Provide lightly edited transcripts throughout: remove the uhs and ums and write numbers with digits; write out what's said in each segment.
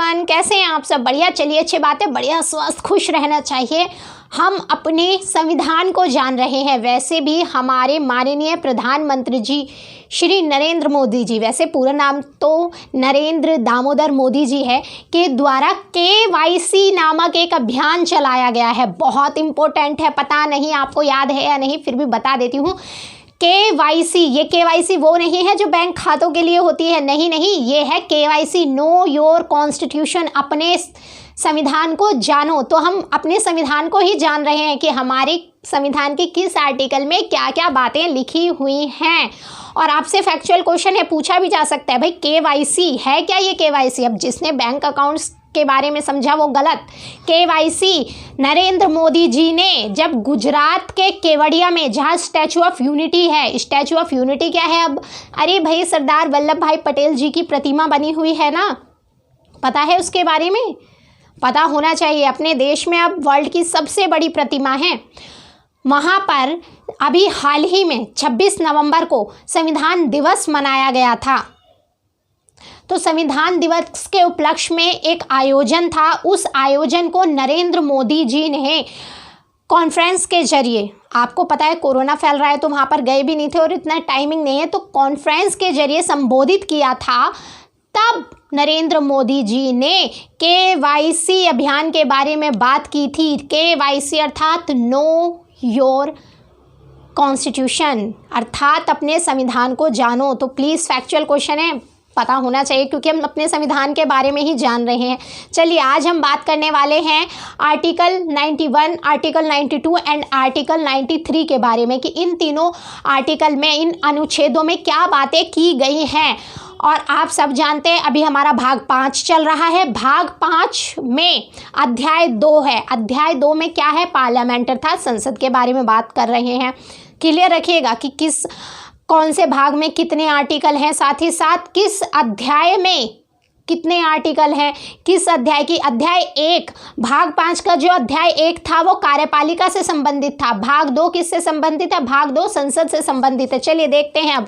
Everyone, कैसे हैं आप सब? बढ़िया। चलिए, अच्छी बात है, बढ़िया स्वस्थ खुश रहना चाहिए। हम अपने संविधान को जान रहे हैं। वैसे भी हमारे माननीय प्रधानमंत्री जी श्री नरेंद्र मोदी जी, वैसे पूरा नाम तो नरेंद्र दामोदर मोदी जी है, के द्वारा KYC नामक एक अभियान चलाया गया है। बहुत इम्पोर्टेंट है, पता नहीं आपको याद है या नहीं, फिर भी बता देती हूँ। KYC, ये KYC वो नहीं है जो बैंक खातों के लिए होती है, नहीं नहीं, ये है KYC, नो योर कॉन्स्टिट्यूशन, अपने संविधान को जानो। तो हम अपने संविधान को ही जान रहे हैं कि हमारे संविधान के किस आर्टिकल में क्या क्या बातें लिखी हुई हैं। और आपसे फैक्चुअल क्वेश्चन है, पूछा भी जा सकता है, भाई KYC है क्या? ये KYC, अब जिसने बैंक अकाउंट्स के बारे में समझा वो गलत। KYC नरेंद्र मोदी जी ने जब गुजरात के केवड़िया में, जहाँ स्टैचू ऑफ यूनिटी है, स्टैचू ऑफ यूनिटी क्या है अब? अरे भाई, सरदार वल्लभ भाई पटेल जी की प्रतिमा बनी हुई है ना, पता है उसके बारे में? पता होना चाहिए। अपने देश में अब वर्ल्ड की सबसे बड़ी प्रतिमा है। वहाँ पर अभी हाल ही में 26 नवंबर को संविधान दिवस मनाया गया था। तो संविधान दिवस के उपलक्ष्य में एक आयोजन था। उस आयोजन को नरेंद्र मोदी जी ने कॉन्फ्रेंस के जरिए, आपको पता है कोरोना फैल रहा है तो वहाँ पर गए भी नहीं थे और इतना टाइमिंग नहीं है, तो कॉन्फ्रेंस के जरिए संबोधित किया था। तब नरेंद्र मोदी जी ने KYC अभियान के बारे में बात की थी। KYC अर्थात नो योर कॉन्स्टिट्यूशन, अर्थात अपने संविधान को जानो। तो प्लीज़ फैक्चुअल क्वेश्चन है, पता होना चाहिए, क्योंकि हम अपने संविधान के बारे में ही जान रहे हैं। चलिए, आज हम बात करने वाले हैं आर्टिकल 91, आर्टिकल 92 एंड आर्टिकल 93 के बारे में, कि इन तीनों आर्टिकल में, इन अनुच्छेदों में क्या बातें की गई हैं। और आप सब जानते हैं अभी हमारा भाग 5 चल रहा है। भाग 5 में अध्याय 2 है। अध्याय 2 में क्या है? पार्लियामेंट अर्थात संसद के बारे में बात कर रहे हैं। क्लियर रखिएगा कि कौन से भाग में कितने आर्टिकल हैं, साथ ही साथ किस अध्याय में कितने आर्टिकल हैं, किस अध्याय की। अध्याय 1, भाग 5 का जो अध्याय 1 था वो कार्यपालिका से संबंधित था। भाग 2 किससे संबंधित है? भाग 2 संसद से संबंधित है। चलिए देखते हैं अब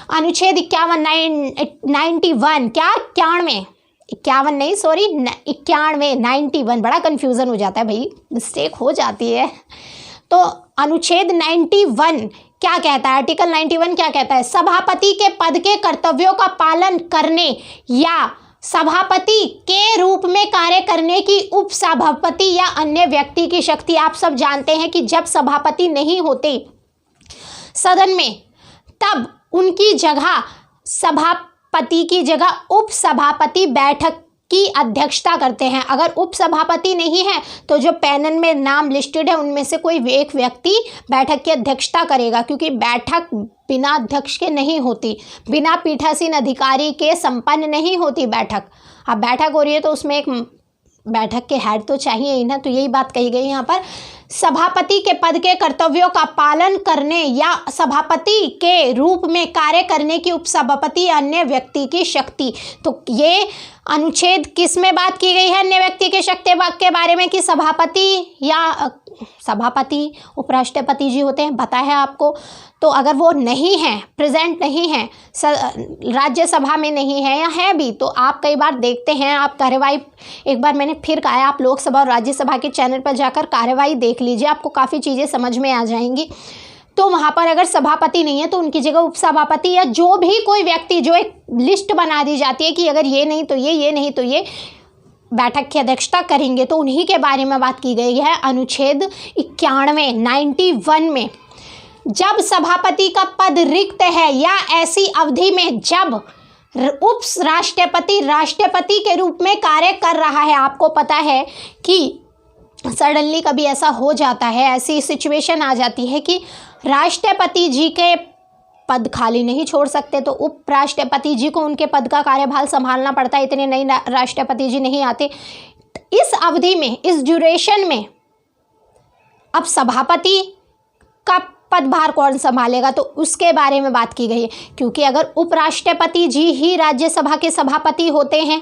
अनुच्छेद 91 क्या 91 नहीं, सॉरी 91 बड़ा कन्फ्यूज़न हो जाता है भाई, मिस्टेक हो जाती है। तो अनुच्छेद 91 क्या कहता है? आर्टिकल 91 क्या कहता है? सभापति के पद के कर्तव्यों का पालन करने या सभापति के रूप में कार्य करने की उपसभापति या अन्य व्यक्ति की शक्ति। आप सब जानते हैं कि जब सभापति नहीं होते सदन में, तब उनकी जगह, सभापति की जगह उपसभापति बैठक की अध्यक्षता करते हैं। अगर उपसभापति नहीं है तो जो पैनल में नाम लिस्टेड है उनमें से कोई एक व्यक्ति बैठक की अध्यक्षता करेगा, क्योंकि बैठक बिना अध्यक्ष के नहीं होती, बिना पीठासीन अधिकारी के संपन्न नहीं होती बैठक। अब बैठक हो रही है तो उसमें एक बैठक के हेड तो चाहिए ही ना। तो यही बात कही गई यहाँ पर, सभापति के पद के कर्तव्यों का पालन करने या सभापति के रूप में कार्य करने की उपसभापति या अन्य व्यक्ति की शक्ति। तो ये अनुच्छेद किस में बात की गई है? अन्य व्यक्ति की शक्ति के बारे में, कि सभापति या सभापति उपराष्ट्रपति जी होते हैं, पता है आपको। तो अगर वो नहीं है, प्रेजेंट नहीं है, राज्यसभा में नहीं है या है भी, तो आप कई बार देखते हैं, आप कार्यवाही, एक बार मैंने फिर कहा है, आप लोकसभा और राज्यसभा के चैनल पर जाकर कार्यवाही देख लीजिए, आपको काफ़ी चीज़ें समझ में आ जाएंगी। तो वहाँ पर अगर सभापति नहीं है तो उनकी जगह उपसभापति या जो भी कोई व्यक्ति, जो एक लिस्ट बना दी जाती है कि अगर ये नहीं तो ये नहीं तो ये बैठक की अध्यक्षता करेंगे, तो उन्हीं के बारे में बात की गई है अनुच्छेद 91 में। जब सभापति का पद रिक्त है या ऐसी अवधि में जब उप राष्ट्रपति राष्ट्रपति के रूप में कार्य कर रहा है, आपको पता है कि सडनली कभी ऐसा हो जाता है, ऐसी सिचुएशन आ जाती है कि राष्ट्रपति जी के पद खाली नहीं छोड़ सकते, तो उपराष्ट्रपति जी को उनके पद का कार्यभार संभालना पड़ता है। इतने नए राष्ट्रपति जी नहीं आते। इस अवधि में, इस ड्यूरेशन में अब सभापति का पदभार कौन संभालेगा, तो उसके बारे में बात की गई है। क्योंकि अगर उपराष्ट्रपति जी ही राज्यसभा के सभापति होते हैं,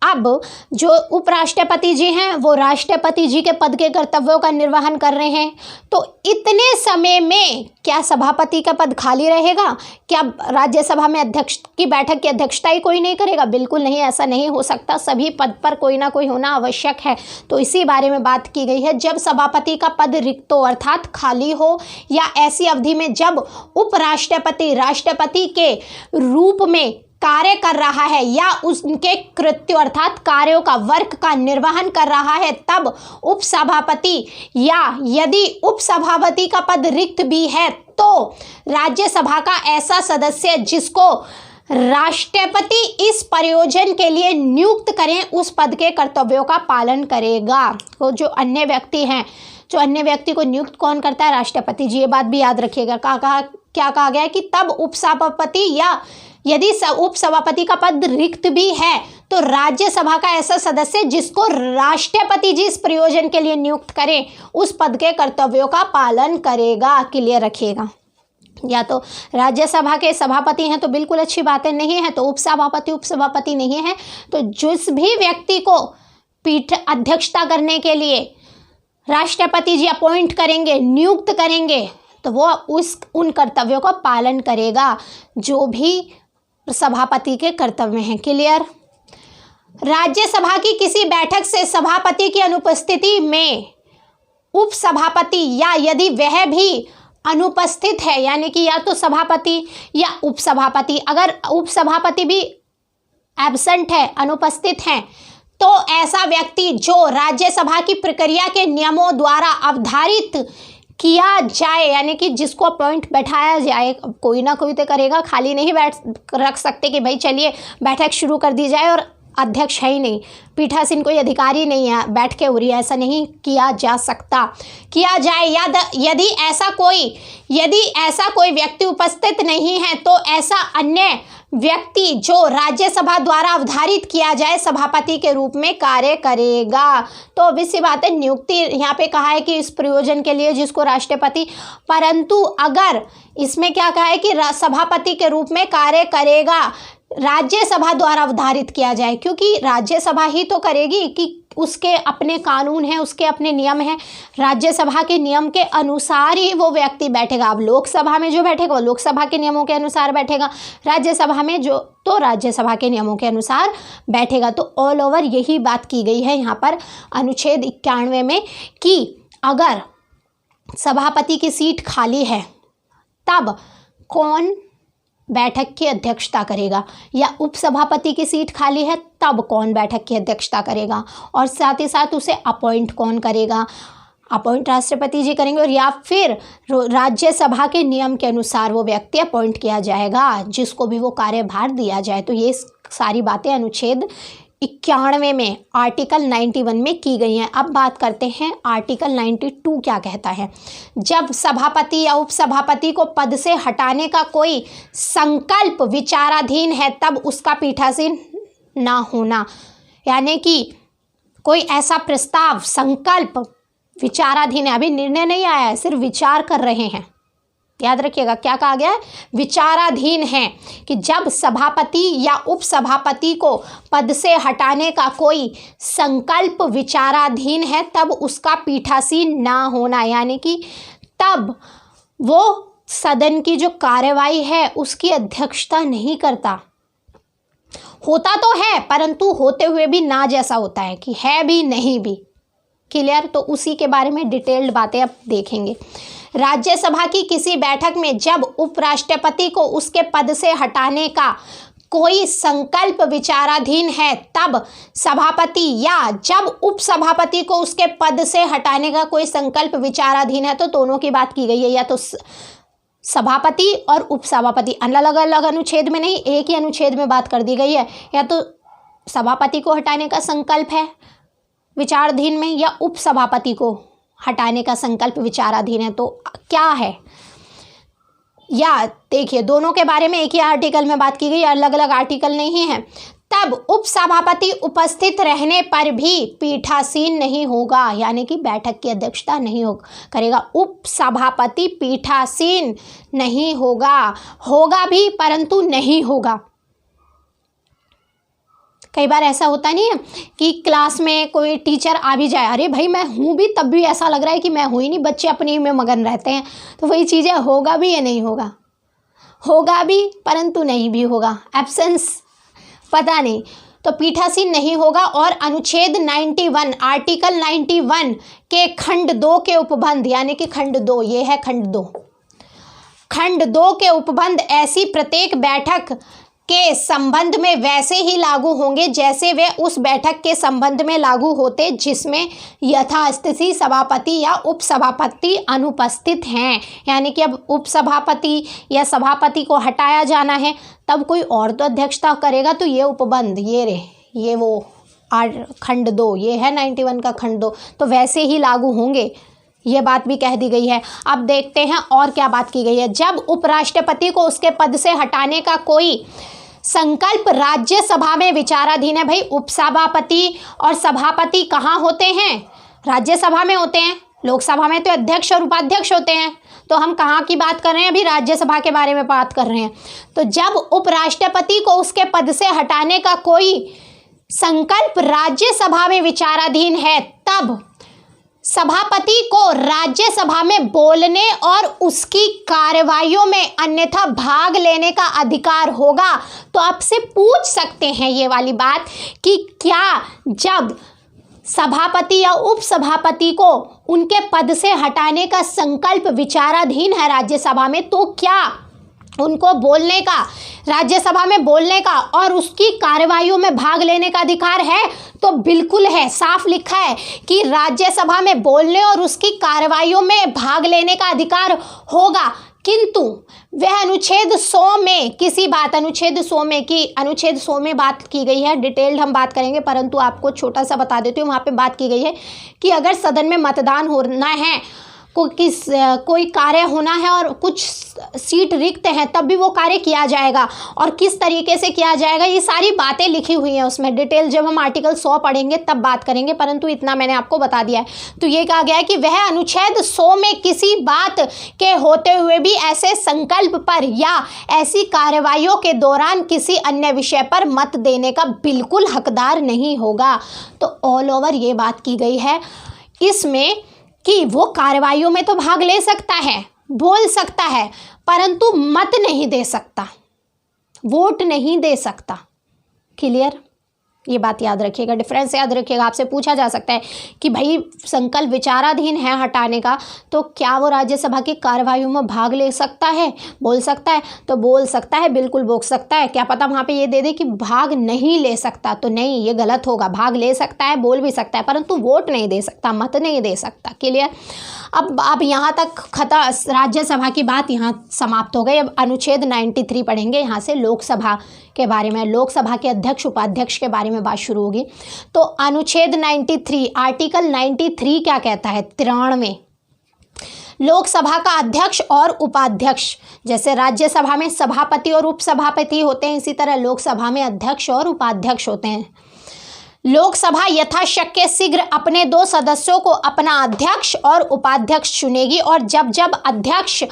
अब जो उपराष्ट्रपति जी हैं वो राष्ट्रपति जी के पद के कर्तव्यों का निर्वहन कर रहे हैं, तो इतने समय में क्या सभापति का पद खाली रहेगा? क्या राज्यसभा में अध्यक्ष की बैठक की अध्यक्षता ही कोई नहीं करेगा? बिल्कुल नहीं, ऐसा नहीं हो सकता। सभी पद पर कोई ना कोई होना आवश्यक है। तो इसी बारे में बात की गई है। जब सभापति का पद रिक्त हो अर्थात खाली हो, या ऐसी अवधि में जब उपराष्ट्रपति राष्ट्रपति के रूप में कार्य कर रहा है या उनके कृत्यों अर्थात कार्यों का वर्क का निर्वहन कर रहा है, तब उपसभापति या यदि उपसभापति का पद रिक्त भी है तो राज्यसभा का ऐसा सदस्य जिसको राष्ट्रपति इस प्रयोजन के लिए नियुक्त करें उस पद के कर्तव्यों का पालन करेगा। तो जो अन्य व्यक्ति हैं, जो अन्य व्यक्ति को नियुक्त कौन करता है? राष्ट्रपति जी। ये बात भी याद रखिएगा। क्या कहा गया है कि तब उपसभापति या यदि उपसभापति का पद रिक्त भी है तो राज्यसभा का ऐसा सदस्य जिसको राष्ट्रपति जी इस प्रयोजन के लिए नियुक्त करें उस पद के कर्तव्यों का पालन करेगा। क्लियर रखिएगा। या तो राज्यसभा के सभापति हैं तो बिल्कुल अच्छी बातें नहीं है, तो उपसभापति नहीं है, तो जिस भी व्यक्ति को पीठ अध्यक्षता करने के लिए राष्ट्रपति जी अपॉइंट करेंगे, नियुक्त करेंगे, तो वो उन कर्तव्यों का पालन करेगा जो भी सभापति के कर्तव्य हैं। क्लियर। राज्यसभा की किसी बैठक से सभापति की अनुपस्थिति में उपसभापति या यदि वह भी अनुपस्थित है, यानी कि या तो सभापति या उपसभापति, अगर उपसभापति भी एब्सेंट है, अनुपस्थित हैं, तो ऐसा व्यक्ति जो राज्यसभा की प्रक्रिया के नियमों द्वारा अवधारित किया जाए, यानी कि जिसको अपॉइंट बैठाया जाए, कोई ना कोई तो करेगा, खाली नहीं रख सकते कि भाई चलिए बैठक शुरू कर दी जाए और अध्यक्ष है ही नहीं, पीठासीन कोई अधिकारी नहीं है, बैठ के हो रही है, ऐसा नहीं किया जा सकता। किया जाए यदि ऐसा कोई व्यक्ति उपस्थित नहीं है तो ऐसा अन्य व्यक्ति जो राज्यसभा द्वारा अवधारित किया जाए सभापति के रूप में कार्य करेगा। तो obvious सी बात है, नियुक्ति यहाँ पे कहा है कि इस प्रयोजन के लिए जिसको राष्ट्रपति, परंतु अगर इसमें क्या कहा है कि सभापति के रूप में कार्य करेगा, राज्यसभा द्वारा अवधारित किया जाए, क्योंकि राज्यसभा ही तो करेगी कि उसके अपने कानून हैं, उसके अपने नियम हैं, राज्यसभा के नियम के अनुसार ही वो व्यक्ति बैठेगा। अब लोकसभा में जो बैठेगा वो लोकसभा के नियमों के अनुसार बैठेगा, राज्यसभा में जो तो राज्यसभा के नियमों के अनुसार बैठेगा। तो ऑल ओवर यही बात की गई है यहाँ पर अनुच्छेद 91 में कि अगर सभापति की सीट खाली है तब कौन बैठक की अध्यक्षता करेगा, या उपसभापति की सीट खाली है तब कौन बैठक की अध्यक्षता करेगा, और साथ ही साथ उसे अपॉइंट कौन करेगा, अपॉइंट राष्ट्रपति जी करेंगे, और या फिर राज्यसभा के नियम के अनुसार वो व्यक्ति अपॉइंट किया जाएगा जिसको भी वो कार्यभार दिया जाए। तो ये सारी बातें अनुच्छेद 91 में आर्टिकल 91 में की गई हैं। अब बात करते हैं आर्टिकल 92 क्या कहता है। जब सभापति या उपसभापति को पद से हटाने का कोई संकल्प विचाराधीन है तब उसका पीठासीन ना होना, यानी कि कोई ऐसा प्रस्ताव संकल्प विचाराधीन है, अभी निर्णय नहीं आया है, सिर्फ विचार कर रहे हैं। याद रखिएगा क्या कहा गया है, विचाराधीन है, कि जब सभापति या उपसभापति को पद से हटाने का कोई संकल्प विचाराधीन है तब उसका पीठासीन ना होना, यानी कि तब वो सदन की जो कार्यवाही है उसकी अध्यक्षता नहीं करता। होता तो है परंतु होते हुए भी ना जैसा होता है, कि है भी नहीं भी। क्लियर। तो उसी के बारे में डिटेल्ड बातें अब देखेंगे। राज्यसभा की किसी बैठक में जब उपराष्ट्रपति को उसके पद से हटाने का कोई संकल्प विचाराधीन है तब सभापति, या जब उपसभापति को उसके पद से हटाने का कोई संकल्प विचाराधीन है, तो दोनों की बात की गई है, या तो सभापति और उपसभापति, अलग अलग अनुच्छेद में नहीं, एक ही अनुच्छेद में बात कर दी गई है। या तो सभापति को हटाने का संकल्प है विचाराधीन में, या उपसभापति को हटाने का संकल्प विचाराधीन है। तो क्या है, या देखिए दोनों के बारे में एक ही आर्टिकल में बात की गई, अलग अलग आर्टिकल नहीं है। तब उपसभापति उपस्थित रहने पर भी पीठासीन नहीं होगा, यानी कि बैठक की अध्यक्षता नहीं करेगा। उपसभापति पीठासीन नहीं होगा, होगा भी परंतु नहीं होगा। कई बार ऐसा होता नहीं है कि क्लास में कोई टीचर आ भी जाए, अरे भाई मैं हूँ भी, तब भी ऐसा लग रहा है कि मैं हूँ ही नहीं, बच्चे अपने में मगन रहते हैं। तो वही चीज़ें होगा भी या नहीं होगा, होगा भी परंतु नहीं भी होगा, एब्सेंस पता नहीं। तो पीठासीन नहीं होगा। और अनुच्छेद 91 आर्टिकल 91 के खंड 2 के उपबंध, यानी कि खंड 2, ये है खंड 2, खंड 2 के उपबंध ऐसी प्रत्येक बैठक के संबंध में वैसे ही लागू होंगे जैसे वे उस बैठक के संबंध में लागू होते जिसमें यथास्थिति सभापति या उपसभापति अनुपस्थित हैं। यानी कि अब उपसभापति या सभापति को हटाया जाना है, तब कोई और तो अध्यक्षता करेगा, तो ये उपबंध ये वो खंड 2, ये है 91 का खंड 2, तो वैसे ही लागू होंगे, ये बात भी कह दी गई है। अब देखते हैं और क्या बात की गई है। जब उपराष्ट्रपति को उसके पद से हटाने का कोई संकल्प राज्यसभा में विचाराधीन है। भाई उपसभापति और सभापति कहाँ होते हैं? राज्यसभा में होते हैं। लोकसभा में तो अध्यक्ष और उपाध्यक्ष होते हैं। तो हम कहाँ की बात कर रहे हैं? अभी राज्यसभा के बारे में बात कर रहे हैं। तो जब उपराष्ट्रपति को उसके पद से हटाने का कोई संकल्प राज्यसभा में विचाराधीन है, तब सभापति को राज्यसभा में बोलने और उसकी कार्यवाहियों में अन्यथा भाग लेने का अधिकार होगा। तो आपसे पूछ सकते हैं ये वाली बात कि क्या जब सभापति या उपसभापति को उनके पद से हटाने का संकल्प विचाराधीन है राज्यसभा में, तो क्या उनको बोलने का, राज्यसभा में बोलने का और उसकी कार्यवाहियों में भाग लेने का अधिकार है? तो बिल्कुल है, साफ लिखा है कि राज्यसभा में बोलने और उसकी कार्यवाहियों में भाग लेने का अधिकार होगा। किंतु वह अनुच्छेद 100 में किसी बात, अनुच्छेद 100 में बात की गई है, डिटेल्ड हम बात करेंगे, परंतु आपको छोटा सा बता देती हूँ। वहाँ पे बात की गई है कि अगर सदन में मतदान होना है, कोई कार्य होना है और कुछ सीट रिक्त हैं, तब भी वो कार्य किया जाएगा और किस तरीके से किया जाएगा, ये सारी बातें लिखी हुई हैं उसमें। डिटेल जब हम आर्टिकल 100 पढ़ेंगे तब बात करेंगे, परंतु इतना मैंने आपको बता दिया है। तो ये कहा गया है कि वह अनुच्छेद 100 में किसी बात के होते हुए भी ऐसे संकल्प पर या ऐसी कार्यवाहियों के दौरान किसी अन्य विषय पर मत देने का बिल्कुल हकदार नहीं होगा। तो ऑल ओवर ये बात की गई है इसमें कि वो कार्यवाहियों में तो भाग ले सकता है, बोल सकता है, परंतु मत नहीं दे सकता, वोट नहीं दे सकता। क्लियर? ये बात याद रखिएगा, डिफरेंस याद रखिएगा। आपसे पूछा जा सकता है कि भाई संकल्प विचाराधीन है हटाने का, तो क्या वो राज्यसभा की कार्यवाहियों में भाग ले सकता है, बोल सकता है? तो बोल सकता है, बिल्कुल बोल सकता है। क्या पता वहाँ पे ये दे दे कि भाग नहीं ले सकता, तो नहीं, ये गलत होगा। भाग ले सकता है, बोल भी सकता है, परंतु वोट नहीं दे सकता, मत नहीं दे सकता। क्लियर? अब यहाँ तक राज्यसभा की बात यहाँ समाप्त हो गई। अब अनुच्छेद 93 पढ़ेंगे यहाँ से, लोकसभा के बारे में, लोकसभा के अध्यक्ष उपाध्यक्ष के बारे में बात शुरू होगी। तो अनुच्छेद 93 आर्टिकल 93 क्या कहता है? 93 लोकसभा का अध्यक्ष और उपाध्यक्ष, जैसे राज्यसभा में सभापति और उपसभापति होते हैं, इसी तरह लोकसभा में अध्यक्ष और उपाध्यक्ष होते हैं। लोकसभा यथाशक्य शीघ्र अपने 2 सदस्यों को अपना अध्यक्ष और उपाध्यक्ष चुनेगी और जब जब अध्यक्ष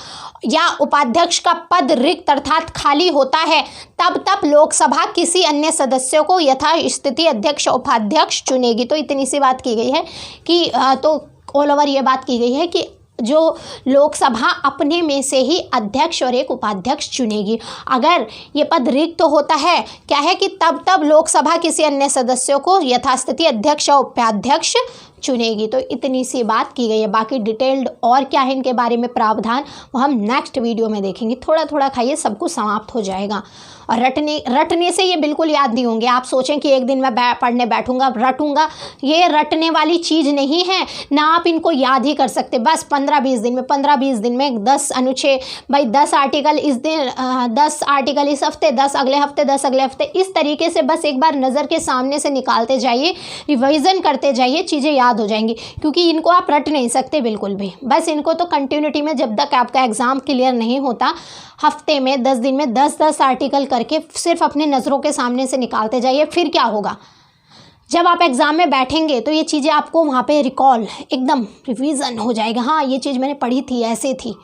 या उपाध्यक्ष का पद रिक्त अर्थात खाली होता है, तब तब लोकसभा किसी अन्य सदस्य को यथास्थिति अध्यक्ष उपाध्यक्ष चुनेगी। तो इतनी सी बात की गई है कि तो ऑल ओवर ये बात की गई है कि जो लोकसभा अपने में से ही अध्यक्ष और एक उपाध्यक्ष चुनेगी। अगर ये पद रिक्त होता है, क्या है कि तब तब लोकसभा किसी अन्य सदस्यों को यथास्थिति अध्यक्ष और उपाध्यक्ष चुनेगी। तो इतनी सी बात की गई है। बाकी डिटेल्ड और क्या है इनके बारे में प्रावधान, वो हम नेक्स्ट वीडियो में देखेंगे। थोड़ा थोड़ा खाइए, सब कुछ समाप्त हो जाएगा। और रटने से ये बिल्कुल याद नहीं होंगे। आप सोचें कि एक दिन मैं पढ़ने बैठूंगा रटूंगा, ये रटने वाली चीज़ नहीं है ना। आप इनको याद ही कर सकते बस 15-20 दिन में, 15-20 दिन में 10 अनुच्छेद, भाई 10 आर्टिकल इस दिन, 10 आर्टिकल इस हफ्ते, 10 अगले हफ्ते, 10 अगले हफ्ते, इस तरीके से बस एक बार नज़र के सामने से निकालते जाइए, रिवाइज़न करते जाइए, चीज़ें याद हो जाएंगी। क्योंकि इनको आप रट नहीं सकते बिल्कुल भी। बस इनको तो कंटिन्यूटी में, जब तक आपका एग्ज़ाम क्लियर नहीं होता, हफ्ते में 10 दिन में 10-10 आर्टिकल करके सिर्फ अपने नज़रों के सामने से निकालते जाइए। फिर क्या होगा, जब आप एग्ज़ाम में बैठेंगे तो ये चीज़ें आपको वहाँ पे रिकॉल, एकदम रिवीजन हो जाएगा। हाँ, ये चीज़ मैंने पढ़ी थी, ऐसे थी।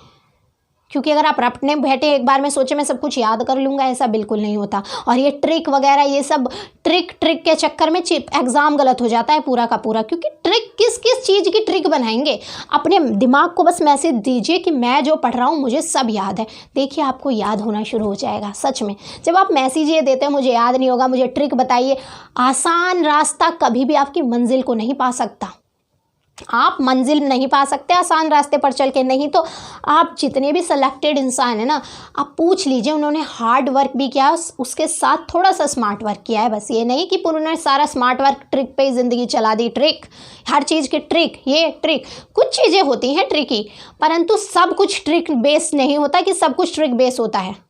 क्योंकि अगर आप रटने बैठे एक बार में सोचे मैं सब कुछ याद कर लूँगा, ऐसा बिल्कुल नहीं होता। और ये ट्रिक वगैरह, ये सब ट्रिक के चक्कर में एग्ज़ाम गलत हो जाता है पूरा का पूरा। क्योंकि ट्रिक किस चीज़ की ट्रिक बनाएंगे? अपने दिमाग को बस मैसेज दीजिए कि मैं जो पढ़ रहा हूँ मुझे सब याद है। देखिए आपको याद होना शुरू हो जाएगा सच में। जब आप मैसेज ये देते हैं मुझे याद नहीं होगा, मुझे ट्रिक बताइए, आसान रास्ता कभी भी आपकी मंजिल को नहीं पा सकता। आप मंजिल नहीं पा सकते आसान रास्ते पर चल के। नहीं तो आप जितने भी सिलेक्टेड इंसान हैं ना, आप पूछ लीजिए, उन्होंने हार्ड वर्क भी किया, उसके साथ थोड़ा सा स्मार्ट वर्क किया है। बस ये नहीं कि उन्होंने सारा स्मार्ट वर्क ट्रिक पे ही ज़िंदगी चला दी। ट्रिक, हर चीज़ की ट्रिक, ये ट्रिक, कुछ चीज़ें होती हैं ट्रिकी, परंतु सब कुछ ट्रिक बेस नहीं होता कि सब कुछ ट्रिक बेस होता है।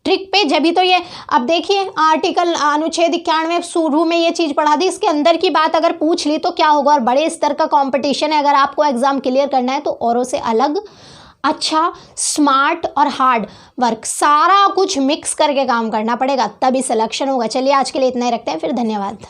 ट्रिक पे जब भी तो ये, अब देखिए आर्टिकल अनुच्छेद 91 शुरू में ये चीज़ पढ़ा दी, इसके अंदर की बात अगर पूछ ली तो क्या होगा। और बड़े स्तर का कंपटीशन है, अगर आपको एग्ज़ाम क्लियर करना है तो औरों से अलग, अच्छा, स्मार्ट और हार्ड वर्क सारा कुछ मिक्स करके काम करना पड़ेगा, तभी सिलेक्शन होगा। चलिए आज के लिए इतना ही रखते हैं, फिर धन्यवाद।